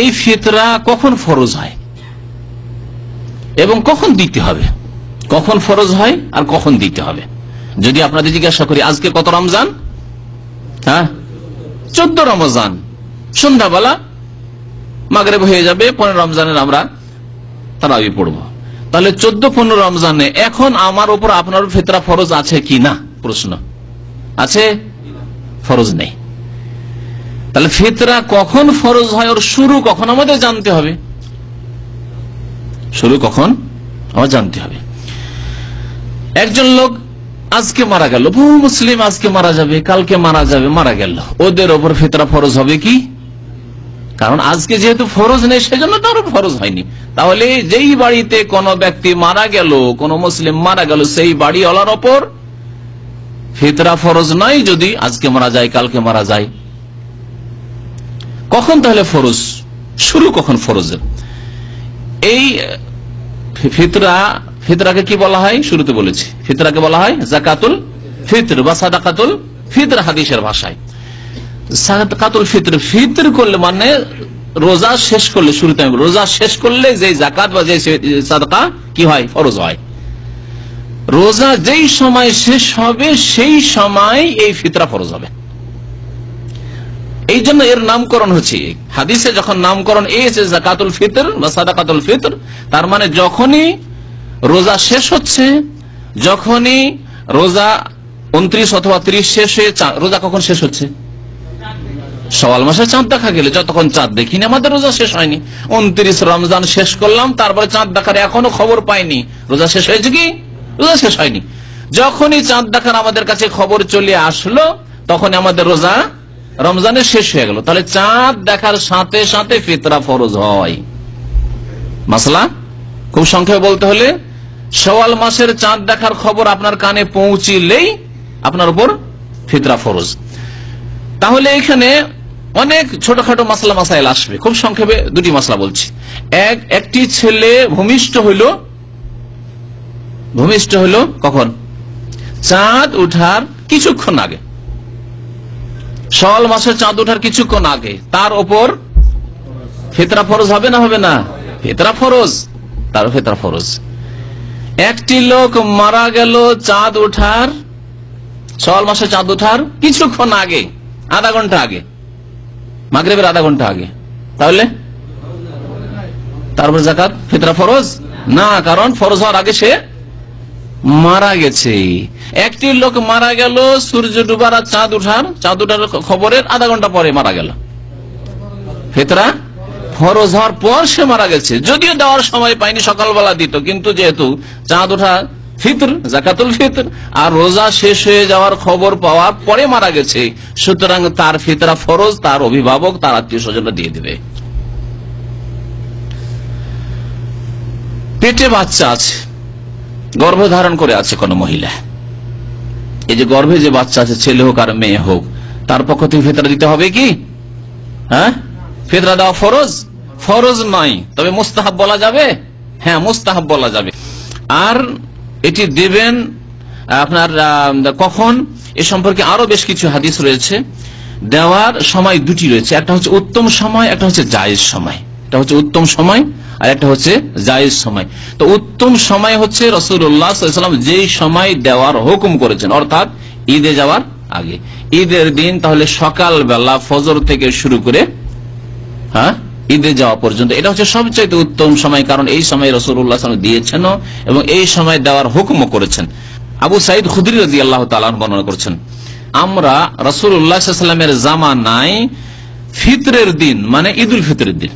এই ফিতরা কখন ফরজ হয় এবং কখন দিতে হবে, কখন ফরজ হয় আর কখন দিতে হবে? যদি আপনাদের জিজ্ঞাসা করি আজকে কত রমজান? হ্যাঁ, 14 রমজান। সন্ধ্যাবেলা মাগরিব হয়ে যাবে, 15 রমজানের আমরা তারাবি পড়বো। তাহলে 14-15 রমজানে এখন আমার উপর আপনার ফিতরা ফরজ আছে কি না? প্রশ্ন আছে? ফরজ নেই। তাহলে ফিতরা কখন ফরজ হয় ওর শুরু কখন আমাদের জানতে হবে, শুরু কখন আমার জানতে হবে। একজন লোক আজকে মারা গেল, বহু মুসলিম আজকে মারা যাবে, কালকে মারা যাবে, মারা গেল, ওদের ওপর ফিতরা ফরজ হবে কি? কারণ আজকে যেহেতু ফরজ নেই সেজন্য তার ফরজ হয়নি। তাহলে যেই বাড়িতে কোন ব্যক্তি মারা গেল, কোন মুসলিম মারা গেল, সেই বাড়িওয়ালার ওপর ফিতরা ফরজ নয় যদি আজকে মারা যায়, কালকে মারা যায়। কখন তাহলে ফরজ, শুরু কখন ফরজের? এই ফিতরাকে কি বলা হয়? শুরুতে বলেছি, ফিতরাকে বলা হয় যাকাতুল ফিতর বা সাদাকাতুল ফিতর হাদিসের ভাষায়। সাদাকাতুল ফিতর, ফিতর করলে মানে রোজা শেষ করলে, শুরুতে রোজা শেষ করলে যে যাকাত বা যে সাদাকা কি হয়? ফরজ হয়। রোজা যেই সময় শেষ হবে সেই সময় এই ফিতরা ফরজ হবে। এই জন্য এর নামকরণ হচ্ছে, হাদিসে যখন নামকরণ এসেছে যাকাতুল ফিতর বা সাদাকাতুল ফিতর, তার মানে যখনই রোজা শেষ হচ্ছে, যখনই রোজা 29 অথবা 30 শেষ হয়ে, রোজা কখন শেষ হচ্ছে? শাওয়াল মাসে চাঁদ দেখা গেলে, যতক্ষণ চাঁদ দেখিনি আমাদের রোজা শেষ হয়নি। 29 রমজান শেষ করলাম, তারপরে চাঁদ দেখার এখনো খবর পাইনি, রোজা শেষ হয়েছে কি? রোজা শেষ হয়নি। যখনই চাঁদ দেখার আমাদের কাছে খবর চলে আসলো, তখনই আমাদের রোজা রমজানের শেষ হয়ে গেল। তাহলে চাঁদ দেখার সাথে সাথে ফিতরা ফরজ হয়। মাসলা খুব সংক্ষেপে বলতে হলে, শাওয়াল মাসের চাঁদ দেখার খবর আপনার কানে পৌঁছিলেই আপনার উপর ফিতরা ফরজ। তাহলে এখানে অনেক ছোটখাটো মাসলা মাসাইল আসবে, খুব সংক্ষেপে দুটি মাসলা বলছি। একটি ছেলে ভূমিষ্ঠ হইল কখন? চাঁদ উঠার কিছুক্ষণ আগে, শাওয়াল মাসের চাঁদ উঠার কিছুক্ষণ আগে, তার ওপর ফিতরা ফরজ হবে না? হবে না? ফিতরা ফরজ, তার ফিতরা ফরজ। একটি লোক মারা গেল চাঁদ উঠার, শাওয়াল মাসে চাঁদ উঠার কিছুক্ষণ আগে, আধা ঘন্টা আগে, মাগরিবের আধা ঘন্টা আগে, তাহলে তারপর যাকাত ফিতরা ফরজ না, কারণ ফরজ হওয়ার আগে সে মারা গেছে। একটি লোক মারা গেল সূর্য ডুবার আর চাঁদ উঠার খবরের আধা ঘন্টা পরে মারা গেল, ফিতরা ফরজ হওয়ার পর সে মারা গেছে। যদিও দেওয়ার সময় পাইনি, সকালবেলা দিত, কিন্তু যেহেতু চাঁদ ওঠা ফিতর, যাকাতুল ফিতর, আর রোজা শেষ হয়ে যাওয়ার খবর পাওয়ার পরে মারা গেছে, সুতরাং তার ফিতরা ফরজ, তার অভিভাবক, তার আত্মীয় স্বজনরা দিয়ে দিবে। পেটে বাচ্চা আছে, গর্ভধারণ করে আছে কোন মহিলা, এই যে গর্ভে যে বাচ্চা আছে, ছেলে হোক আর মেয়ে হোক, তার পক্ষ থেকে ফিতরা দিতে হবে কি? হ্যাঁ, ফিতরা দেওয়া ফরজ? ফরজ নয়, তবে মুস্তাহাব বলা যাবে। হ্যাঁ, মুস্তাহাব বলা যাবে। আর এটি দেবেন আপনার কখন, এ সম্পর্কে আরো বেশ কিছু হাদিস রয়েছে। দেওয়ার সময় দুটি রয়েছে, একটা হচ্ছে উত্তম সময়, একটা হচ্ছে জায়েজ সময়। একটা হচ্ছে উত্তম সময় আর একটা হচ্ছে জায়েজ সময়। তো উত্তম সময় হচ্ছে রাসূলুল্লাহ সাল্লাল্লাহু আলাইহি ওয়াসাল্লাম যেই সময় দেওয়ার হুকুম করেছেন, অর্থাৎ ঈদে যাওয়ার আগে, ঈদের দিন, তাহলে সকাল বেলা ফজর থেকে শুরু করে হ্যাঁ ঈদে যাওয়া পর্যন্ত, এটা হচ্ছে সবচেয়ে উত্তম সময়। কারণ এই সময় রাসূলুল্লাহ সাল্লাল্লাহু আলাইহি ওয়াসাল্লাম দিয়েছেন এবং এই সময় দেওয়ার হুকুমও করেছেন। আবু সাঈদ খুদরি রাদিয়াল্লাহু তাআলা বর্ণনা করেছেন, আমরা রাসূলুল্লাহ সাল্লাল্লাহু আলাইহি ওয়াসাল্লামের জামানায় ফিতরের দিন, মানে ঈদুল ফিতরের দিন,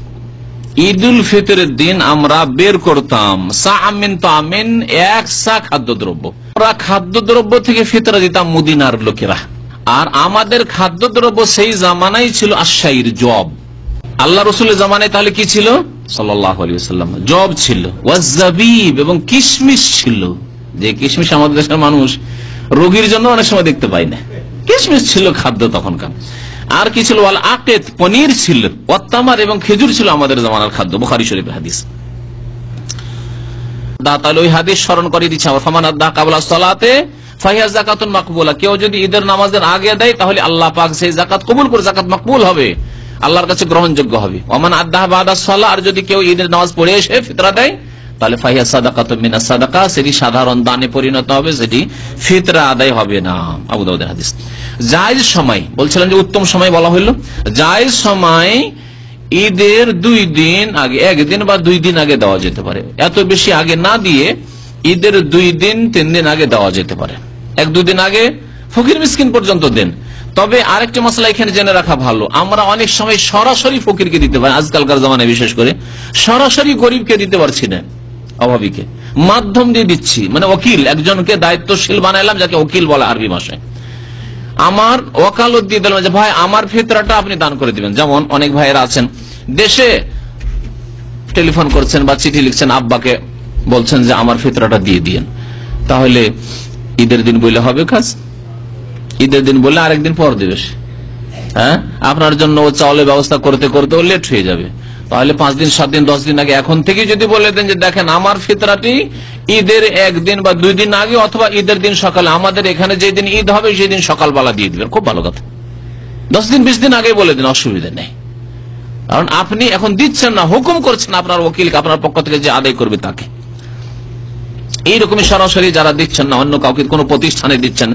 ঈদুল ফিতরের দিন আমরা বের করতাম সাআমিন তামিন, এক সা খাদ্যদ্রব্য। আমরা খাদ্যদ্রব্য থেকে ফিতরা দিতাম মদিনার লোকেরা। আর আমাদের খাদ্যদ্রব্য সেই জামানায় ছিল আশাইর, জব। আল্লাহ রসুলের জামানায় তাহলে কি ছিল? সাল্লাল্লাহু আলাইহি ওয়াসাল্লাম জব ছিল, ওয়াজাবিব এবং কিশমিশ ছিল। যে কিশমিশ আমাদের দেশের মানুষ রোগীর জন্য অনেক সময় দেখতে পায় না, কিশমিশ ছিল খাদ্য তখনকার। আর কি ছিল? ওয়াল আকিত, পনির ছিল, ওয়াত্তামার এবং খেজুর ছিল আমাদের জামানার খাদ্য। বুখারী শরীফের হাদিস। তাহলে ওই হাদিস স্মরণ করিয়ে দিচ্ছে, ফামান আদা কাবলা সালাতে ফাহিয়া যাকাতুন মাকবুলা। কেউ যদি ঈদের নামাজের আগে দেয় তাহলে আল্লাহ পাক সেই যাকাত কবুল করে, যাকাত মাকবুল হবে। আল্লাহর কাছে গ্রহণযোগ্য হবে। ওমান আদাহ বাদা সালাহ, আর যদি কেউ ঈদের নামাজ পড়ে এসে ফিতরা দেয় তাহলে ফাহিয়া সাদাকাতুম মিনাস সাদাকা, সেটি সাধারণ দানে পরিণত হবে, সেটি ফিতরা আদায় হবে না। আবু দাউদের হাদিস। জায়েজ সময় বলছিলাম যে উত্তম সময় বলা হইল, জায়েজ সময় ঈদের 2 দিন আগে, 1 দিন বা 2 দিন আগে দেওয়া যেতে পারে। এত বেশি আগে না দিয়ে ঈদের 2 দিন 3 দিন আগে দেওয়া যেতে পারে। 1-2 দিন আগে ফকির মিসকিন পর্যন্ত দেন। তবে আরেকটি মশলা এখানে জেনে রাখা ভালো, আমরা অনেক সময় সরাসরি ফকিরকে দিতে পারি, আজকালকার জমানায় বিশেষ করে সরাসরি গরিবকে দিতে পারছি না, অভাবীকে মাধ্যম দিয়ে দিচ্ছি, মানে ওকিল, একজনকে দায়িত্বশীল বানাইলাম যাকে ওকিল বলে আরবি ভাষায়। আমার ওকালত দিয়ে দিলাম যে ভাই আমার ফিতরাটা আপনি দান করে দিবেন। যেমন অনেক ভাইয়েরা আছেন দেশে, টেলিফোন করছেন বা চিঠি লিখছেন, আব্বাকে বলছেন যে আমার ফিতরাটা দিয়ে দিয়েন। তাহলে ঈদের দিন বলে হবে কাজ? ঈদের দিন বললে আরেকদিন পর দেবে, হ্যাঁ, আপনার জন্য ও চাউলের ব্যবস্থা করতে করতে ও লেট হয়ে যাবে। তাহলে 5 দিন 7 দিন 10 দিন আগে এখন থেকে যদি বলে দেন যে দেখেন আমার ফিতরাটি ঈদের 1 দিন বা 2 দিন আগে অথবা ঈদের দিন সকালে, আমাদের এখানে যেদিন ঈদ হবে সেই দিন সকালবেলা দিয়ে দিবেন, খুব ভালো কথা। 10 দিন 20 দিন আগে বলে দিন, অসুবিধা নেই। কারণ আপনি এখন দিচ্ছেন না, হুকুম করছেন আপনার ওকিলকে, আপনার পক্ষ থেকে যে আদায় করবে তাকে। এইরকমই সরাসরি যারা দিচ্ছেন না, অন্য কাউকে কোন প্রতিষ্ঠানে দিচ্ছেন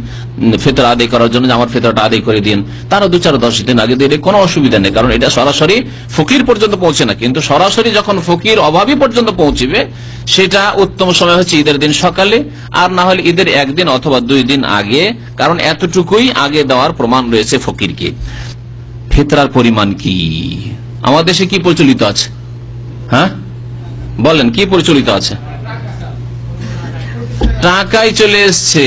ফিতরা আদায় করার জন্য, আমার ফিতরাটা আদায় করে দিন, তারা 2-4-10 দিন আগে দিলে কোনো অসুবিধা নেই, কারণ এটা সরাসরি ফকির পর্যন্ত পৌঁছে না। কিন্তু সরাসরি যখন ফকির অভাবী পর্যন্ত পৌঁছিবে সেটা উত্তম সময় হচ্ছে ঈদের দিন সকালে, আর না হলে ঈদের 1 দিন অথবা 2 দিন আগে, কারণ এতটুকুই আগে দেওয়ার প্রমাণ রয়েছে ফকিরকে। ফিতরার পরিমাণ কি আমাদের দেশে কি প্রচলিত আছে? হ্যাঁ বলেন, কি প্রচলিত আছে? টাকাই চলে এসছে,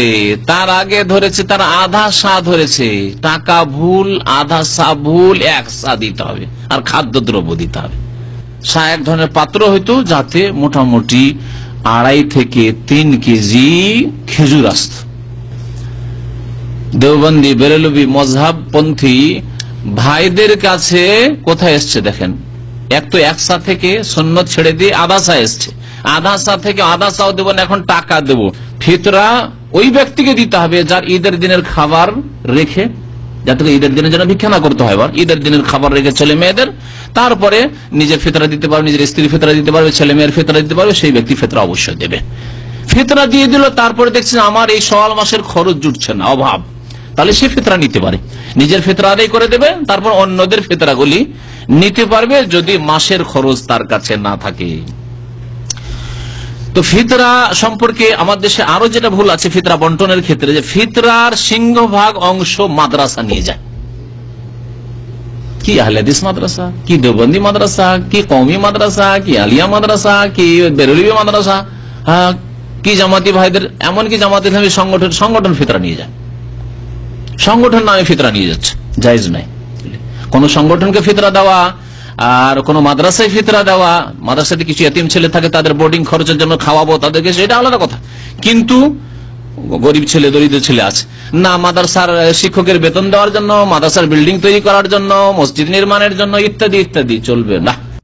তার আগে ধরেছে, তার আধা সা ধরেছে, টাকা ভুল, আধা সা ভুল, 1 সা দিতে হবে, আর খাদ্যদ্রব্য দিতে হবে। সা এক ধরনের পাত্র হইতো যাতে মোটামুটি 2.5 থেকে 3 কেজি খেজুর আসত। দেওবন্দি বেরেলভি মজহাবপন্থী ভাইদের কাছে কোথায় এসছে দেখেন, এক তো 1 সা থেকে সুন্নত ছেড়ে দিয়ে আধা সা এসছে, আধা সা থেকে আধা সাও দেবো না, এখন টাকা দেবো। ফিতরা ওই ব্যক্তিকে দিতে হবে যার ঈদের দিনের খাবার রেখে, যাতে ঈদের দিনের জন্য ভিক্ষা না করতে হয়, ঈদের দিনের খাবার রেখে ছেলে মেয়েদের, তারপরে নিজের ফিতরা দিতে পারবে, নিজের স্ত্রীর ফিতরা দিতে পারবে, ছেলে মেয়ের ফিতরা দিতে পারবে, সেই ব্যক্তি ফিতরা অবশ্যই দেবে। ফিতরা দিয়ে দিল, তারপরে দেখছেন আমার এই সওয়াল মাসের খরচ জুটছে না, অভাব, তাহলে সে ফিতরা নিতে পারে, নিজের ফিতরা আদায় করে দেবে, তারপর অন্যদের ফিতরাগুলি নিতে পারবে যদি মাসের খরচ তার কাছে না থাকে। তো ফিতরা সম্পর্কে আমার দেশে আরো যেটা ভুল আছে ফিতরা বন্টনের ক্ষেত্রে, যে ফিতরার সিংহভাগ অংশ মাদ্রাসা নিয়ে যায়। কি আহলে হাদিস মাদ্রাসা, কি দেওবন্দি মাদ্রাসা, কি কওমি মাদ্রাসা, কি আলিয়া মাদ্রাসা, কি বেরেলভি মাদ্রাসা, কি জামাতি ভাইদের, এমনকি জামাতি ইসলামী সংগঠন ফিতরা নিয়ে যায়, সংগঠন নামে ফিতরা নিয়ে যাচ্ছে, জায়েজ নাই। কোন সংগঠনকে ফিতরা দেওয়া আর কোন মাদ্রাসায় ফিতরা দেওয়া, মাদ্রাসাতে কিছু এতিম ছেলে থাকে তাদের বোর্ডিং খরচের জন্য খাওয়াবো তাদেরকে, সেটা আলাদা কথা। কিন্তু গরিব ছেলে, দরিদ্র ছেলে আছে না, মাদ্রাসার শিক্ষকের বেতন দেওয়ার জন্য, মাদ্রাসার বিল্ডিং তৈরি করার জন্য, মসজিদ নির্মাণের জন্য ইত্যাদি ইত্যাদি চলবে না।